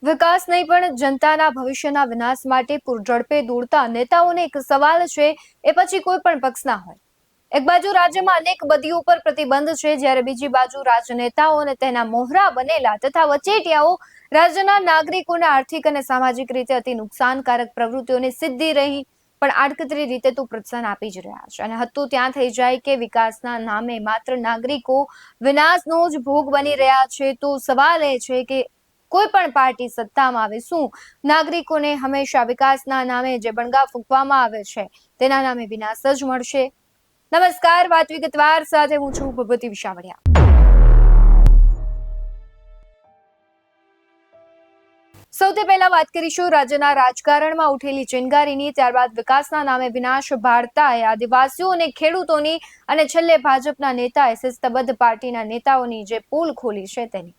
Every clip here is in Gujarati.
વિકાસ નહીં પણ જનતાના ભવિષ્યના વિનાશ માટે પૂરઝડપે દોડતા નેતાઓને એક સવાલ છે, એ પછી કોઈ પણ પક્ષના હોય. એક બાજુ રાજ્યમાં અનેક બદીઓ પર પ્રતિબંધ છે, જ્યારે બીજી બાજુ રાજનેતાઓ અને તેના મોહરા બનેલા તથા વચેટિયાઓ રાજ્યના નાગરિકોને આર્થિક અને સામાજિક રીતે અતિ નુકસાનકારક પ્રવૃત્તિઓની સિદ્ધિ રહી પણ આડકતરી રીતે તો પ્રોત્સાહન આપી જ રહ્યા છે. અને હતું ત્યાં થઈ જાય કે વિકાસના નામે માત્ર નાગરિકો વિનાશનો જ ભોગ બની રહ્યા છે. તો સવાલ એ છે કે કોઈ પણ પાર્ટી સત્તામાં આવે, શું નાગરિકોને હંમેશા વિકાસના નામે જે બણગા ફૂંકવામાં આવે છે તેના નામે વિનાશ જ મળશે? નમસ્કાર, વાત વિગતવાર સાથે હું છું ભગવતી વિશાવડિયા. સૌથી પહેલા વાત કરીશું રાજ્યના રાજકારણમાં ઉઠેલી ચિનગારીની, ત્યારબાદ વિકાસના નામે વિનાશ ભાળતા આદિવાસીઓ અને ખેડૂતોની, અને છેલ્લે ભાજપના નેતાએ શિસ્તબદ્ધ પાર્ટીના નેતાઓની જે પોલ ખોલી છે તેની.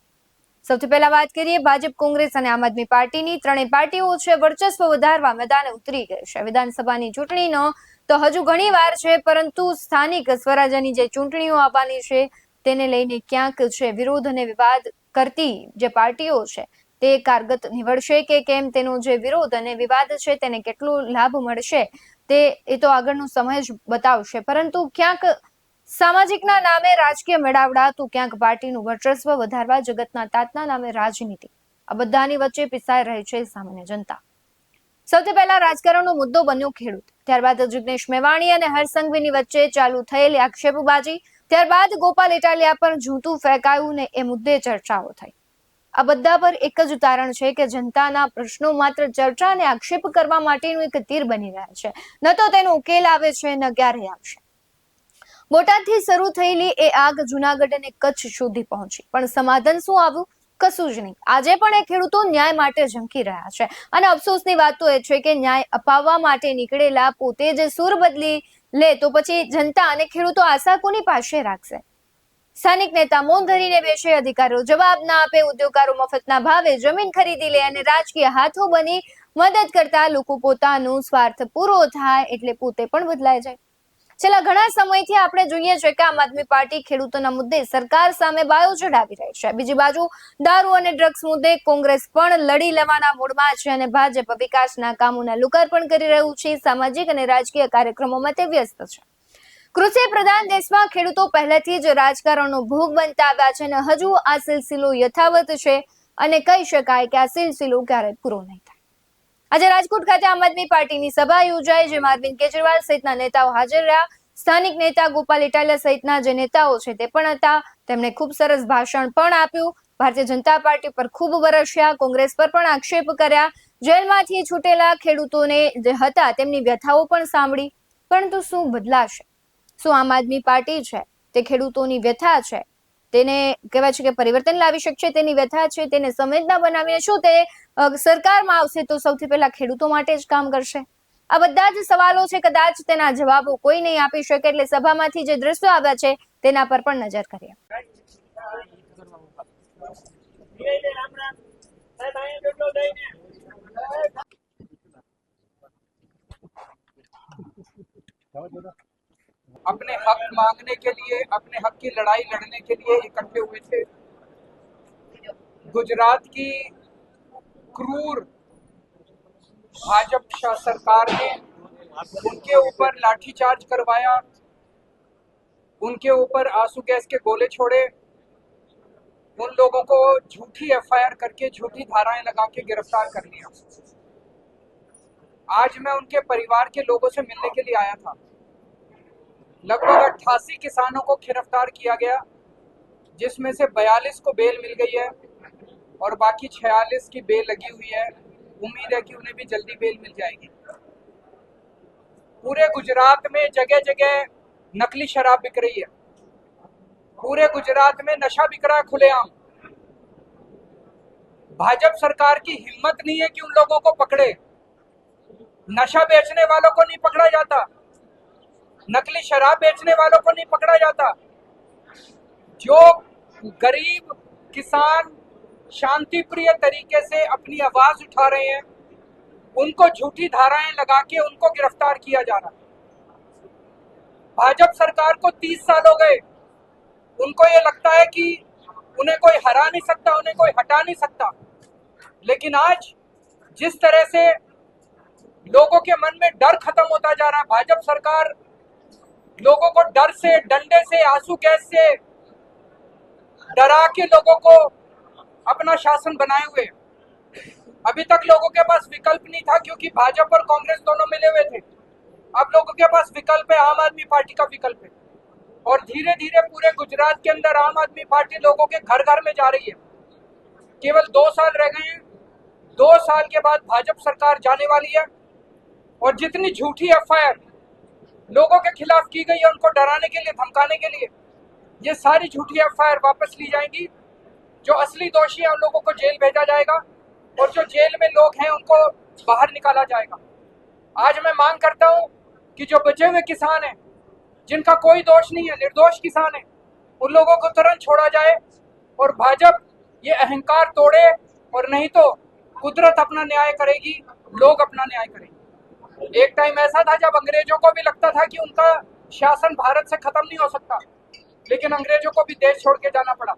સૌથી પહેલા વાત કરીએ ભાજપ, કોંગ્રેસ અને આમ આદમી પાર્ટીની. ત્રણેય પાર્ટીઓ છે વર્ચસ્વ વધારવા મેદાને ઉતરી ગઈ છે. વિધાનસભાની ચૂંટણીનો તો હજુ ઘણી વાર છે, પરંતુ સ્થાનિક સ્વરાજ્યની જે ચૂંટણીઓ આવવાની છે તેને લઈને ક્યાંક છે વિરોધ અને વિવાદ કરતી જે પાર્ટીઓ છે તે કારગત નીવડશે કે કેમ, તેનો જે વિરોધ અને વિવાદ છે તેને કેટલો લાભ મળશે એ તો આગળનો સમય જ બતાવશે. પરંતુ ક્યાંક સામાજિકના નામે રાજકીય મેળાવડા, તો ક્યાંક પાર્ટીનું વર્ચસ્વ વધારવા જગતના તાતના નામે રાજનીતિ, આ બધાની વચ્ચે પીસાઈ રહી છે સામાન્ય જનતા. સૌથી પહેલા રાજકારણનો મુદ્દો બન્યો ખેડૂત, ત્યારબાદ જિગ્નેશ મેવાણી અને હર્ષ સંઘવીની વચ્ચે ચાલુ થયેલી આક્ષેપબાજી, ત્યારબાદ ગોપાલ ઇટાલિયા પર જૂતું ફેંકાયું ને એ મુદ્દે ચર્ચાઓ થઈ. આ બધા પર એક જ તારણ છે કે જનતાના પ્રશ્નો માત્ર ચર્ચા અને આક્ષેપ કરવા માટેનું એક તીર બની રહ્યા છે, ન તો તેનો ઉકેલ આવે છે ન ક્યારે આવશે. બોટાદથી શરૂ થયેલી એ આગ જુનાગઢ અને કચ્છ સુધી પહોંચી, પણ સમાધાન શું આવ્યું? કશું જ નહીં. આજે પણ એ ખેડૂતો ન્યાય માટે ઝંખી રહ્યા છે, અને અફસોસની વાત તો એ છે કે ન્યાય અપાવવા માટે નીકળેલા પોતે જ સૂર બદલી લે તો પછી જનતા અને ખેડૂતો આશા કોની પાસે રાખશે? સ્થાનિક નેતા મૌન ધરીને બેસે, અધિકારીઓ જવાબ ના આપે, ઉદ્યોગકારો મફતના ભાવે જમીન ખરીદી લે અને રાજકીય હાથો બની મદદ કરતા લોકો પોતાનો સ્વાર્થ પૂરો થાય એટલે પોતે પણ બદલાઈ જાય. છેલ્લા ઘણા સમયથી આપણે જોઈએ છે કે આમ આદમી પાર્ટી ખેડૂતોના મુદ્દે સરકાર સામે બાયો ચડાવી રહી છે. બીજી બાજુ દારૂ અને ડ્રગ્સ મુદ્દે કોંગ્રેસ પણ લડી લેવાના મૂડમાં છે, અને ભાજપ વિકાસના કામોના લોકાર્પણ કરી રહ્યું છે, સામાજિક અને રાજકીય કાર્યક્રમોમાં તે વ્યસ્ત છે. કૃષિ પ્રધાન દેશમાં ખેડૂતો પહેલેથી જ રાજકારણનો ભોગ બનતા આવ્યા છે, અને હજુ આ સિલસિલો યથાવત છે, અને કહી શકાય કે આ સિલસિલો ક્યારેય પૂરો નહીં થાય. આજે રાજકોટ ખાતે આમ આદમી પાર્ટીની સભા યોજાઈ, જેમાં અરવિંદ કેજરીવાલ સહિતના નેતાઓ હાજર રહ્યા. સ્થાનિક નેતા ગોપાલ ઇટાલિયા સહિતના જે નેતાઓ છે તે પણ હતા. તેમણે ખૂબ સરસ ભાષણ પણ આપ્યું. ભારતીય જનતા પાર્ટી પર ખૂબ વરસ્યા, કોંગ્રેસ પર પણ આક્ષેપ કર્યા, જેલમાંથી છૂટેલા ખેડૂતોને જે હતા તેમની વ્યથાઓ પણ સાંભળી. પરંતુ શું બદલાશે? શું આમ આદમી પાર્ટી છે તે ખેડૂતોની વ્યથા છે તેને કહેવાય છે કે પરિવર્તન લાવી શકશે? તેની વ્યથા છે તેને સંવેદના બનાવીને શું તે સરકારમાં આવશે તો સૌથી પહેલા ખેડૂતો માટે જ કામ કરશે? આ બધા જ સવાલો છે, કદાચ તેના જવાબો કોઈ નહીં આપી શકે. એટલે સભામાંથી જે દ્રશ્યો આવ્યા છે તેના પર પણ નજર કરીએ. अपने हक मांगने के लिए, अपने हक की लड़ाई लड़ने के लिए इकट्ठे हुए थे। गुजरात की क्रूर भाजपा सरकार ने उनके ऊपर लाठीचार्ज करवाया, उनके ऊपर आंसू गैस के गोले छोड़े, उन लोगों को झूठी एफआईआर करके झूठी धाराएं लगा के गिरफ्तार कर लिया। आज मैं उनके परिवार के लोगों से मिलने के लिए आया था। लगभग 88 किसानों को गिरफ्तार किया गया, जिसमें से 42 को बेल मिल गई है और बाकी 46 की बेल लगी हुई है। उम्मीद है कि उन्हें भी जल्दी बेल मिल जाएगी। पूरे गुजरात में जगह जगह नकली शराब बिक रही है, पूरे गुजरात में नशा बिक रहा है खुलेआम। भाजपा सरकार की हिम्मत नहीं है कि उन लोगों को पकड़े। नशा बेचने वालों को नहीं पकड़ा जाता, नकली शराब बेचने वालों को नहीं पकड़ा जाता। जो गरीब किसान शांति प्रिय तरीके से अपनी आवाज उठा रहे हैं, उनको झूठी धाराएं लगा के उनको गिरफ्तार किया जा रहा है। भाजपा सरकार को 30 साल हो गए, उनको ये लगता है कि उन्हें कोई हरा नहीं सकता, उन्हें कोई हटा नहीं सकता। लेकिन आज जिस तरह से लोगों के मन में डर खत्म होता जा रहा है, भाजपा सरकार लोगों को डर से, डंडे से, आंसू गैस से डरा के लोगों को अपना शासन बनाए हुए। अभी तक लोगों के पास विकल्प नहीं था क्योंकि भाजपा और कांग्रेस दोनों मिले हुए थे। अब लोगों के पास विकल्प है, आम आदमी पार्टी का विकल्प है। और धीरे धीरे पूरे गुजरात के अंदर आम आदमी पार्टी लोगों के घर घर में जा रही है। केवल 2 साल रह गए हैं, 2 साल के बाद भाजपा सरकार जाने वाली है और जितनी झूठी एफआईआर लोगों के खिलाफ की गई है, उनको डराने के लिए, धमकाने के लिए, ये सारी झूठी एफआईआर वापस ली जाएंगी। जो असली दोषी है उन लोगों को जेल भेजा जाएगा और जो जेल में लोग हैं उनको बाहर निकाला जाएगा। आज मैं मांग करता हूं कि जो बचे हुए किसान हैं, जिनका कोई दोष नहीं है, निर्दोष किसान है, उन लोगों को तुरंत छोड़ा जाए और भाजपा ये अहंकार तोड़े, और नहीं तो कुदरत अपना न्याय करेगी, लोग अपना न्याय करेंगे। एक टाइम ऐसा था जब अंग्रेजों को भी लगता था कि उनका शासन भारत से खत्म नहीं हो सकता, लेकिन अंग्रेजों को भी देश छोड़ के जाना पड़ा।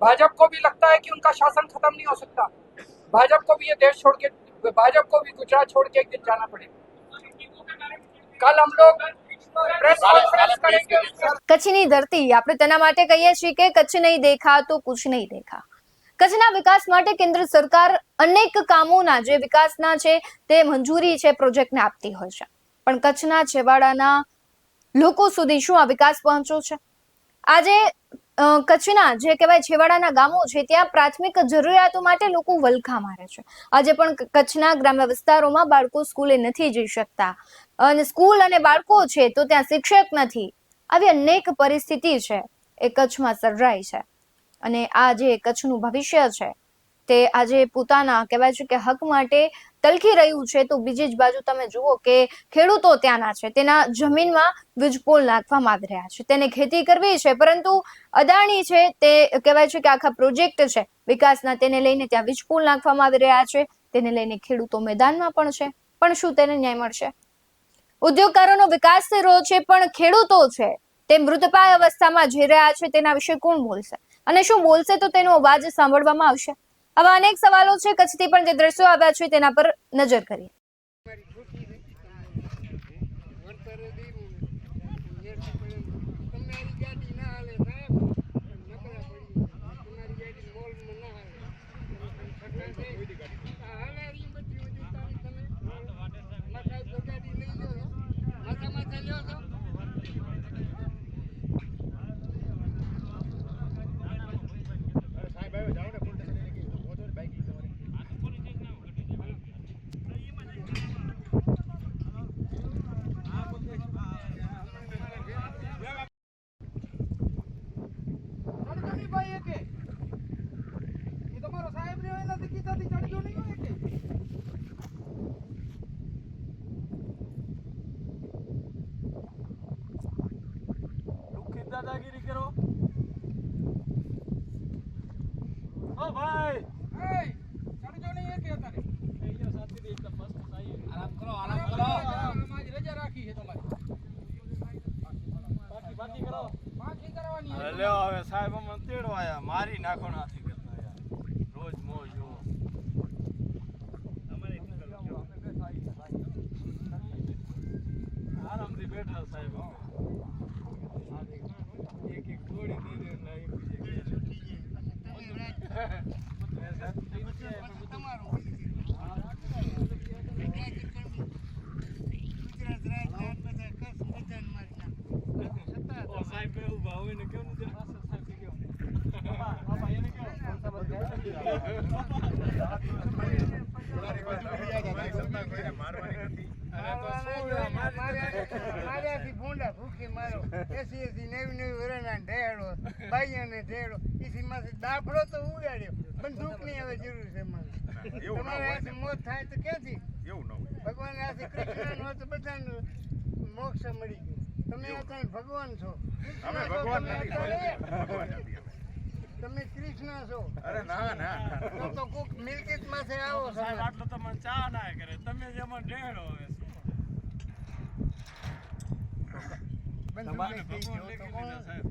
भाजपा को भी लगता है कि उनका शासन खत्म नहीं हो सकता, भाजपा को भी ये देश छोड़ के, भाजपा को भी गुजरात छोड़ के एक दिन जाना पड़ेगा। कल हम लोग प्रेस कॉन्फ्रेंस करेंगे। કચ્છની ધરતી, આપણે તેના માટે કહીએ છીએ કે કચ્છ નહીં દેખા તો કુછ નહીં દેખા। કચ્છના વિકાસ માટે કેન્દ્ર સરકાર અનેક કામોના જે વિકાસના છે તે મંજૂરી છે પ્રોજેક્ટને આપતી હોય છે, પણ કચ્છના છેવાડાના લોકો સુધી શું આ વિકાસ પહોંચ્યો છે? આજે કચ્છના જે કહેવાય છેવાડાના ગામો છે ત્યાં પ્રાથમિક જરૂરિયાતો માટે લોકો વલખા મારે છે। આજે પણ કચ્છના ગ્રામ્ય વિસ્તારોમાં બાળકો સ્કૂલે નથી જઈ શકતા અને સ્કૂલ અને બાળકો છે તો ત્યાં શિક્ષક નથી। આવી અનેક પરિસ્થિતિ છે એ કચ્છમાં સર્જાઈ છે અને આ જે કચ્છનું ભવિષ્ય છે તે આજે પોતાના કહેવાય છે કે હક માટે તલખી રહ્યું છે। તો બીજી જ બાજુ તમે જુઓ કે ખેડૂતો ત્યાંના છે, તેના જમીનમાં વીજપોલ નાખવામાં આવી રહ્યા છે, તેને ખેતી કરવી છે, પરંતુ અદાણી છે તે કહેવાય છે કે આખા પ્રોજેક્ટ છે વિકાસના, તેને લઈને ત્યાં વીજપોલ નાખવામાં આવી રહ્યા છે, તેને લઈને ખેડૂતો મેદાનમાં પણ છે, પણ શું તેને ન્યાય મળશે? ઉદ્યોગકારોનો વિકાસ થઈ રહ્યો છે પણ ખેડૂતો છે તે મૃતપ્રાય અવસ્થામાં જઈ રહ્યા છે, તેના વિશે કોણ બોલશે અને શું બોલશે તો તેનો અવાજ સાંભળવામાં આવશે? આવા અનેક સવાલો છે। કચ્છથી પણ જે દ્રશ્યો આવ્યા છે તેના પર નજર કરીએ। દાદાગીરી કરો। ઓ ભાઈ ચડજો નહીં કે અત્યારે અહીંયા સાથી એકદમ મસ્ત સાઈ આરામ કરો આજ રજા રાખી છે તમારી પાર્ટી કરો પાર્ટી કરવાની છે। લ્યો હવે સાહેબ અમને તેડો આયા, મારી નાખો નાથી કરતા યાર, રોજ મોજ જો અમારે આરામથી બેઠા સાહેબ, એક એક થોડી દીધી નહીં સાહેબ ઉભા હોય ને કેવું માર્યાથી ભૂંડા ભૂખી મારો 80-90 વર્ષના ઢેડો ભાઈઓને ઢેડો ઈસીમાંથી દાફડો તો ઉડાડ્યો, બંદૂકની હવે જરૂર છે મારે। તમારે આથી મોત થાય તો ક્યાંથી? એવું ન હોય, ભગવાન આથી કૃષ્ણ હોય તો બધાને મોક્ષ મળી ગયો। તમે અત્યારે ભગવાન છો, તમે કૃષ્ણ છો। અરે ના ના, તો કોક મિલકત માંથી આવો છો, આટલો તો મને ચા ના કરે, તમે જે મને ઢેડો હવે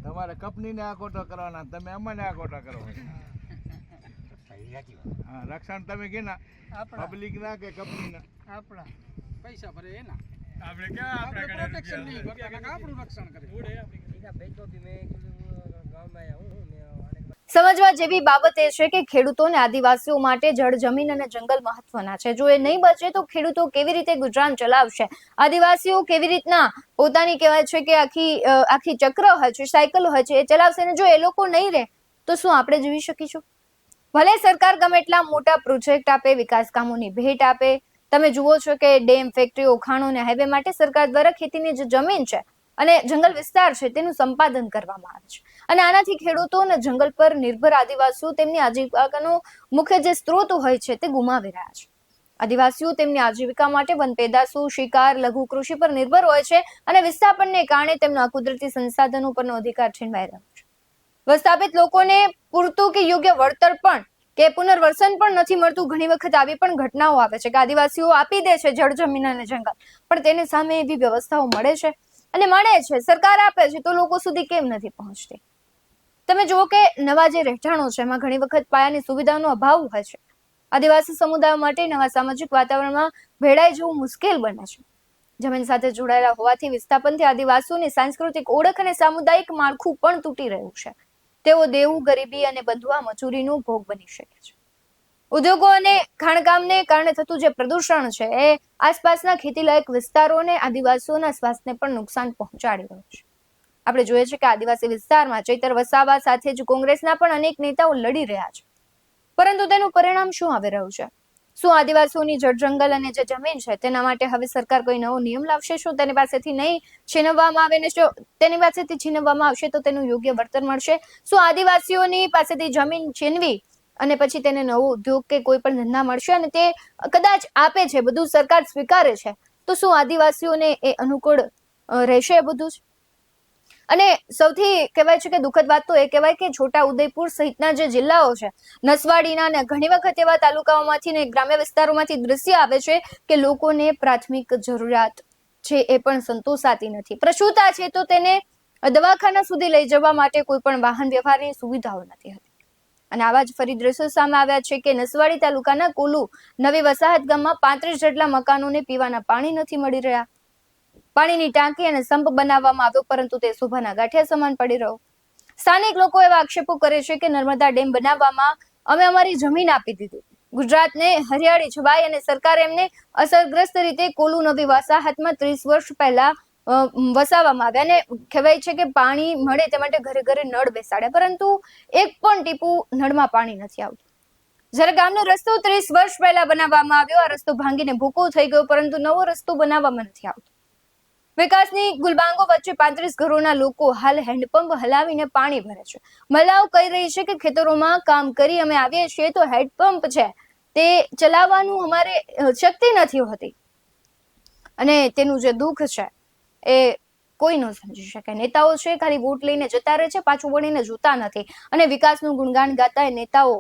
તમારે કંપનીને આકોટો કરવાના, તમે અમને આકોટો કરો। હા રક્ષણ તમે કેના આપણા પબ્લિક ના કે કંપની ના આપણા પૈસા ભરે એના આપણે ક્યાં આપણે પ્રોટેક્શન નહીં કરતા કાકા આપણું રક્ષણ કરે સમજવા જેવી બાબત એ છે કે ખેડૂતોને આદિવાસીઓ માટે જળ જમીન અને જંગલ મહત્વના છે. જો એ નહીં બચે તો ખેડૂતો કેવી રીતે ગુજરાન ચલાવશે? આદિવાસીઓ કેવી રીતના પોતાની કહેવાય છે કે આખી ચક્ર હોય છે, સાયકલ હોય છે, એ ચલાવશે ને જો એ લોકો નહીં રહે તો શું આપણે જીવી શકીશું? ભલે સરકાર ગમે એટલા મોટા પ્રોજેક્ટ આપે, વિકાસ કામોની ભેટ આપે, તમે જુઓ છો કે ડેમ, ફેક્ટરીઓ, ખાણો અને હાઈવે માટે સરકાર દ્વારા ખેતીની જે જમીન છે અને જંગલ વિસ્તાર છે તેનું સંપાદન કરવામાં આવે છે અને આનાથી ખેડૂતો અને જંગલ પર નિર્ભર આદિવાસીઓ તેમની આજીવિકાનો મુખ્ય જે સ્ત્રોત હોય છે તે ગુમાવી રહ્યા છે. આદિવાસીઓ તેમની આજીવિકા માટે વન પેદાશો, શિકાર, લઘુ કૃષિ પર નિર્ભર હોય છે અને વિસ્થાપનને કારણે તેમનો આ કુદરતી સંસાધનો પરનો અધિકાર છીનવાઈ રહ્યો છે. વિસ્થાપિત લોકોને પૂરતું કે યોગ્ય વળતર પણ કે પુનર્વસન પણ નથી મળતું. ઘણી વખત આવી પણ ઘટનાઓ આવે છે કે આદિવાસીઓ આપી દે છે જળ, જમીન અને જંગલ, પણ તેની સામે એવી વ્યવસ્થાઓ મળે છે અને મળે છે, સરકાર આપે છે તો લોકો સુધી કેમ નથી પહોંચતી? તમે જુઓ કે નવા જે રહેઠાણો છે એમાં ઘણી વખત પાયાની સુવિધાનો અભાવ હોય છે. આદિવાસી સમુદાયો માટે નવા સામાજિક વાતાવરણમાં ભેળાઈ જવું મુશ્કેલ બને છે. જમીન સાથે જોડાયેલા હોવાથી વિસ્થાપનથી આદિવાસીઓની સાંસ્કૃતિક ઓળખ અને સામુદાયિક માળખું પણ તૂટી રહ્યું છે. તેઓ દેવું, ગરીબી અને બંધુઆ મજૂરીનો ભોગ બની શકે છે. ઉદ્યોગો અને ખાણકામને કારણે થતું જે પ્રદૂષણ છે એ આસપાસના ખેતીલાયક વિસ્તારો અને આદિવાસીઓના સ્વાસ્થ્યને પણ નુકસાન પહોંચાડી રહ્યું છે. આપણે જોઈએ છે કે આદિવાસી વિસ્તારમાં ચૈતર વસાવા સાથે જ કોંગ્રેસના પણ અનેક નેતાઓ લડી રહ્યા છે, પરંતુ તેનું પરિણામ શું આવી રહ્યું છે? શું આદિવાસીઓની જળ, જંગલ અને જે જમીન છે તેના માટે હવે સરકાર કોઈ નવો નિયમ લાવશે? શું તેની પાસેથી નહીં છીનવવામાં આવે ને જો તેની પાસેથી છીનવવામાં આવશે તો તેનું યોગ્ય વળતર મળશે? શું આદિવાસીઓની પાસેથી જમીન છીનવી અને પછી તેને નવો ઉદ્યોગ કે કોઈ પણ ધંધા મળશે અને તે કદાચ આપે છે, બધું સરકાર સ્વીકારે છે, તો શું આદિવાસીઓને એ અનુકૂળ રહેશે બધું જ? અને સૌથી કહેવાય છે કે દુઃખદ વાત તો એ કહેવાય કે છોટા ઉદેપુર સહિતના જે જિલ્લાઓ છે, નસવાડીના અને ઘણી વખત એવા તાલુકાઓમાંથી ને ગ્રામ્ય વિસ્તારોમાંથી દ્રશ્ય આવે છે કે લોકોને પ્રાથમિક જરૂરિયાત છે એ પણ સંતોષાતી નથી. પ્રસૂતા છે તો તેને દવાખાના સુધી લઈ જવા માટે કોઈ પણ વાહન વ્યવહારની સુવિધાઓ નથી હતી. અને આવા જ ફરી દ્રશ્યો સામે આવ્યા છે કે નસવાડી તાલુકાના કોલુ નવી વસાહત ગામમાં 35 જેટલા મકાનોને પીવાના પાણી નથી મળી રહ્યા. પાણીની ટાંકી અને સંપ બનાવવામાં આવ્યો પરંતુ તે શોભાના ગાંઠિયા સમાન પડી રહ્યો. સ્થાનિક લોકો એવા આક્ષેપો કરે છે કે નર્મદા ડેમ બનાવવામાં અમે અમારી જમીન આપી દીધી, ગુજરાતને હરિયાળી છવાઈ અને સરકારે એમને અસરગ્રસ્ત રીતે કોલુ નવી વસાહતમાં 30 વર્ષ પહેલા વસાવવામાં આવ્યા અને કહેવાય છે કે પાણી મળે તે માટે ઘરે ઘરે નળ બેસાડ્યા, પરંતુ એક પણ ટીપું નળમાં પાણી નથી આવતું. જ્યારે ગામનો રસ્તો 30 વર્ષ પહેલા બનાવવામાં આવ્યો, આ રસ્તો ભાંગીને ભૂકો થઈ ગયો, પરંતુ નવો રસ્તો બનાવવામાં નથી આવતો. વિકાસની ગુલબાંગો વચ્ચે 35 ઘરોના લોકો હાલ હેન્ડપંપ હલાવીને પાણી ભરે છે. મહિલાઓ કહી રહી છે કે ખેતરોમાં કામ કરી અમે આવીએ છીએ તો હેન્ડપંપ છે તે ચલાવવાનું અમારે શક્તિ નથી હોતી અને તેનું જે દુઃખ છે એ કોઈ ન સમજી શકે. નેતાઓ છે ખાલી વોટ લઈને જતા રહે છે, પાછું વળીને જોતા નથી અને વિકાસનું ગુણગાન ગાતા એ નેતાઓ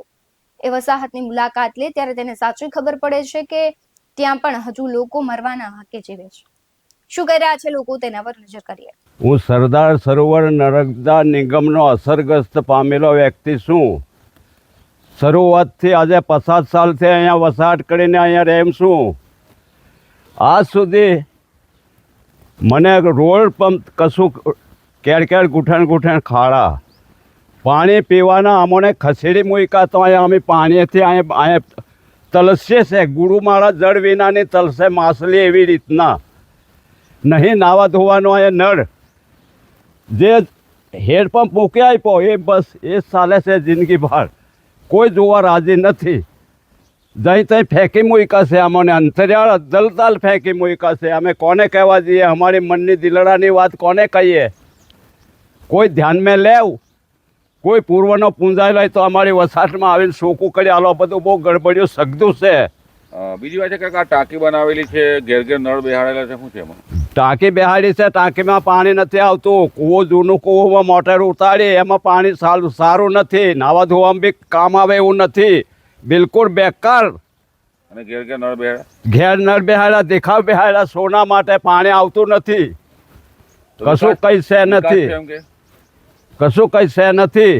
એ વસાહતની મુલાકાત લે ત્યારે તેને સાચી ખબર પડે છે કે ત્યાં પણ હજુ લોકો મરવાના વાંકે જીવે છે. શું કરી રહ્યા છે લોકો તેના પર નજર કરીએ. હું સરદાર સરોવર નર્મદા નિગમનો અસરગ્રસ્ત પામેલો વ્યક્તિ છું. શરૂઆતથી આજે 50 સાલથી અહીંયા વસાહત કરીને અહીંયા રહેમ છું. આજ સુધી મને રોડ પંપ કશું કેર ગુઠણ ખાડા, પાણી પીવાના અમને ખસેડી મૂક્યા તો અહીંયા અમે પાણીથી અહીંયા તલસે છે. ગુરુમાળા જળ વિનાની તલસે માછલી એવી રીતના. નહીં નાવા ધોવાનો અહીંયા નળ, જે હેડપંપ મૂકી આપ્યો એ બસ એ ચાલે છે જિંદગી ભર. કોઈ જોવા રાજી નથી. જઈ ત્યાં ફેંકી મૂક્યા છે અમને, અંતરિયાળ દલદલ ફેંકી મૂક્યા છે. અમે કોને કહેવા જઈએ? અમારી મનની દિલડાની વાત કોને કહીએ? કોઈ ધ્યાનમાં લેવ, કોઈ પૂર્વનો પૂંજાયેલો હોય તો અમારી વસાહતમાં આવીને શોકું કરી આલો. બધું બહુ ગડબડિયું સગદું છે. બીજી વાત છે કે આ ટાંકી બનાવેલી છે, ઘેર ઘેર નળ બેહાડેલા છે, શું છે એમાં? ટાંકી બેહાડી છે, ટાંકીમાં પાણી નથી આવતું. કૂવો જૂનું કૂવોમાં મોટર ઉતારી એમાં પાણી સારું નથી. નાવા ધોવામાં બી કામ આવે એવું નથી, બિલકુલ બેકાર. અને ઘેર ઘેર નળ બેહાડ્યા? ઘેર નળ બેહાડ્યા, દેખાવ બેહાડ્યા, સોના માટે પાણી આવતું નથી. કશું કઈ છે નથી, કશું કઈ છે નથી.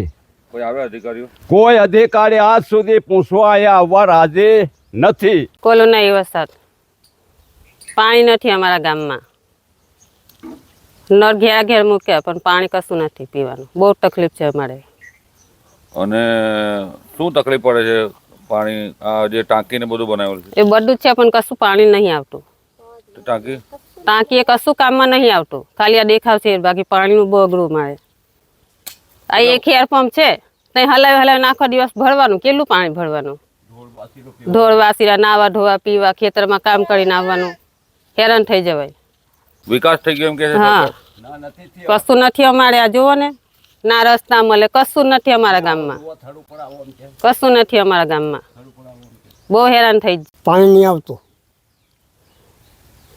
કોઈ આવે અધિકારીઓ? કોઈ અધિકારી આજ સુધી પૂછવા અહીંયા આવવા રાજી નથી. કોલોના વરસાદ પાણી નથી અમારા ગામમાં. નળ ઘેરા ઘેર મૂક્યા પણ પાણી કશું નથી પીવાનું. બહુ તકલીફ છે અમારે. અને શું તકલીફ પડે છે? પાણી આ જે ટાંકીને બધું બનાવેલું છે એ બધું જ છે પણ કશું પાણી નહીં આવતું. તે ટાંકી ટાંકી એ કશું કામમાં નહીં આવતું. ખાલી આ દેખાવ છે, બાકી પાણીનું બહુ અઘરું મળે. આ એક હેરપંપ છે, ત્યાં હલાવી આખો દિવસ ભરવાનું. કેટલું પાણી ભરવાનું? ઢોળ વાસીરા નાવા ધોવા પીવા ખેતરમાં કામ કરીને આવવાનું. હેરાન થઈ જવાય. વિકાસ થઈ ગયો એમ કે છે હા, સરકાર? કશું નથી અમારે. આ જુઓ ને, ના રસ્તા મળે, કશું નથી અમારા ગામમાં. કશું નથી અમારા ગામમાં. બહુ હેરાન થઈ. પાણી નહીં આવતું.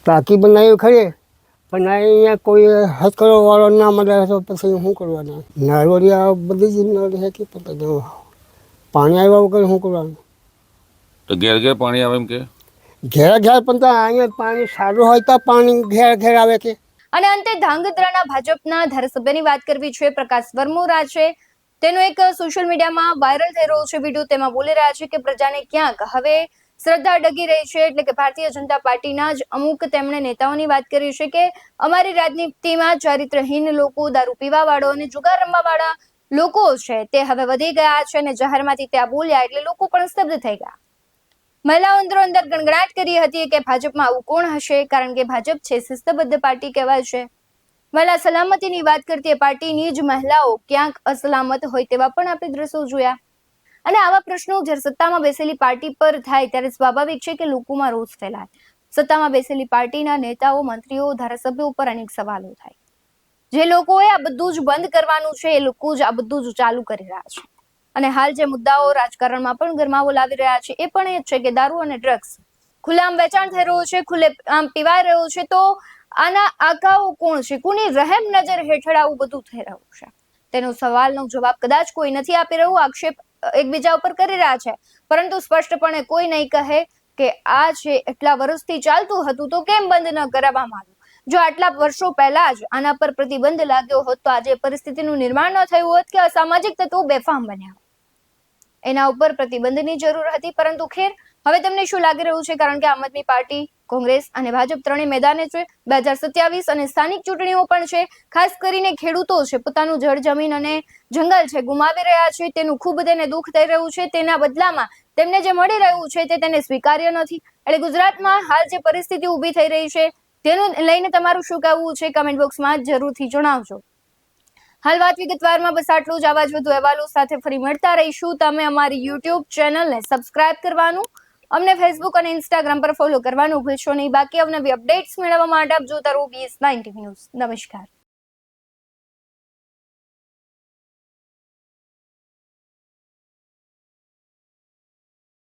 ટાંકી બનાવી ખરી પણ અહીંયા કોઈ હથકડો વાળો ના મળે તો પછી શું કરવાનું? નળવડિયા બધી જ નળ છે કે પાણી આવ્યા વગર શું કરવાનું? તો ઘેર ઘેર પાણી આવે એમ કે? ઘેર ઘેર પણ તો અહીંયા પાણી સારું હોય તો પાણી ઘેર ઘેર આવે કે? અને અંતે ધાંગધ્રાના ભાજપના ધારાસભ્યની વાત કરવી છે. પ્રકાશ વરમોરા છે, તેનો એક સોશિયલ મીડિયામાં વાયરલ થઈ રહ્યો છે વિડીયો. તેમાં બોલી રહ્યા છે કે પ્રજાને ક્યાંક હવે શ્રદ્ધા ડગી રહી છે. એટલે કે ભારતીય જનતા પાર્ટીના જ અમુક તેમણે નેતાઓની વાત કરી છે કે અમારી રાજનીતિમાં ચારિત્રહીન લોકો, દારૂ પીવા વાળો અને જુગાર રમવા વાળા લોકો છે તે હવે વધી ગયા છે. અને જાહેરમાંથી ત્યાં બોલ્યા એટલે લોકો પણ સ્તબ્ધ થઈ ગયા. મહિલાઓ અંદરો અંદર ગણગણાટ કરી હતી કે ભાજપમાં આવું કોણ હશે, કારણ કે ભાજપ છે શિસ્તબદ્ધ પાર્ટી કહેવાય છે. મહિલા સલામતીની વાત કરતી પાર્ટીની જ મહિલાઓ ક્યાંક અસલામત હોય તેવા પણ આપણે દ્રશ્યો જોયા. અને આવા પ્રશ્નો જ્યારે સત્તામાં બેસેલી પાર્ટી પર થાય ત્યારે સ્વાભાવિક છે કે લોકોમાં રોષ ફેલાય. સત્તામાં બેસેલી પાર્ટીના નેતાઓ, મંત્રીઓ, ધારાસભ્યો ઉપર અનેક સવાલો થાય. જે લોકોએ આ બધું જ બંધ કરવાનું છે એ લોકો જ આ બધું જ ચાલુ કરી રહ્યા છે. અને હાલ જે મુદ્દાઓ રાજકારણમાં પણ ગરમાવો લાવી રહ્યા છે એ પણ એ છે કે દારૂ અને ડ્રગ્સ ખુલ્લેઆમ વેચાણ થઈ રહ્યું છે, ખુલ્લેઆમ પીવાઈ રહ્યું છે. તો આના આકાઓ કોણ છે? કોની રહેમ નજર હેઠળ આવું બધું થઈ રહ્યું છે? તેનો સવાલનો જવાબ કદાચ કોઈ નથી આપી રહ્યું. આક્ષેપ એકબીજા ઉપર કરી રહ્યા છે, પરંતુ સ્પષ્ટપણે કોઈ નહીં કહે કે આ છે એટલા વર્ષથી ચાલતું હતું તો કેમ બંધ ન કરાવવામાં આવ્યું? જો આટલા વર્ષો પહેલા જ આના પર પ્રતિબંધ લાગ્યો હોત તો આજે પરિસ્થિતિનું નિર્માણ ન થયું હોત કે અસામાજિક તત્વો બેફામ બન્યા. એના ઉપર પ્રતિબંધની જરૂર હતી, પરંતુ ખેર હવે તમને શું લાગી રહ્યું છે? કારણ કે આમ આદમી પાર્ટી, કોંગ્રેસ અને ભાજપ ત્રણેય મેદાને છે. 2027 અને સ્થાનિક ચૂંટણીઓ પણ છે. ખાસ કરીને ખેડૂતો છે, પોતાનું જળ, જમીન અને જંગલ છે ગુમાવી રહ્યા છે. તેનું ખૂબ તેને દુઃખ થઈ રહ્યું છે. તેના બદલામાં તેમને જે મળી રહ્યું છે તે તેને સ્વીકાર્ય નથી. એટલે ગુજરાતમાં હાલ જે પરિસ્થિતિ ઊભી થઈ રહી છે તેનું લઈને તમારું શું કહેવું છે? કમેન્ટ બોક્સમાં જરૂરથી જણાવજો. હાલ વાત વિગતવારમાં બસ આટલું જ. આવા જ વધુ અહેવાલો સાથે ફરી મળતા રહીશું. તમે અમારી યુટ્યુબ ચેનલને સબસ્ક્રાઇબ કરવાનું, અમને ફેસબુક અને ઇન્સ્ટાગ્રામ પર ફોલો કરવાનું ભૂલશો નહીં. બાકી અવનવી અપડેટ્સ મેળવવા માટે આપ જોતા રહો BS9 TV ન્યૂઝ. નમસ્કાર.